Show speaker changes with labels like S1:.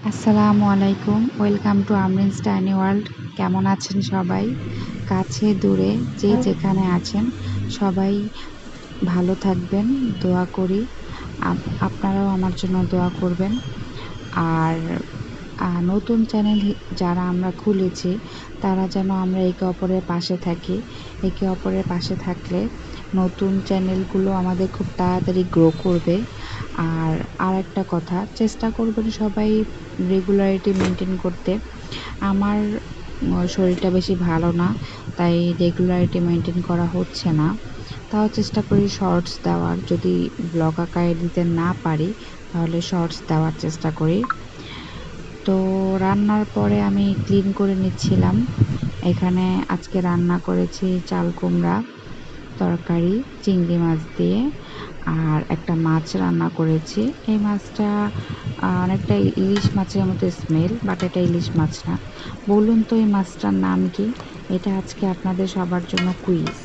S1: আসসালামু আলাইকুম। Welcome to Amrin's tiny world. কেমন আছেন সবাই? কাছে দূরে যে যেখানে আছেন সবাই ভালো থাকবেন, দোয়া করি। আপনারাও আমার জন্য দোয়া করবেন। আর নতুন চ্যানেল যারা আমরা খুলেছি তারা যেন আমরা একে অপরের পাশে থাকি। একে অপরের পাশে থাকলে নতুন চ্যানেলগুলো আমাদের খুব তাড়াতাড়ি গ্রো করবে। আর আরেকটা কথা, চেষ্টা করবেন সবাই রেগুলারিটি মেনটেন করতে। আমার শরীরটা বেশি ভালো না, তাই রেগুলারিটি মেনটেন করা হচ্ছে না। তাও চেষ্টা করি শর্টস দেওয়ার। যদি ব্লগ আকারে দিতে না পারি তাহলে শর্টস দেওয়ার চেষ্টা করি। তো রান্নার পরে আমি ক্লিন করে নিচ্ছিলাম। এখানে আজকে রান্না করেছি চাল কুমড়া তরকারি চিংড়ি মাছ দিয়ে, আর একটা মাছ রান্না করেছি। এই মাছটা অনেকটা ইলিশ মাছের মতো স্মেল, বাট এটা ইলিশ মাছ না। বলুন তো এই মাছটার নাম কি? এটা আজকে আপনাদের সবার জন্য কুইজ।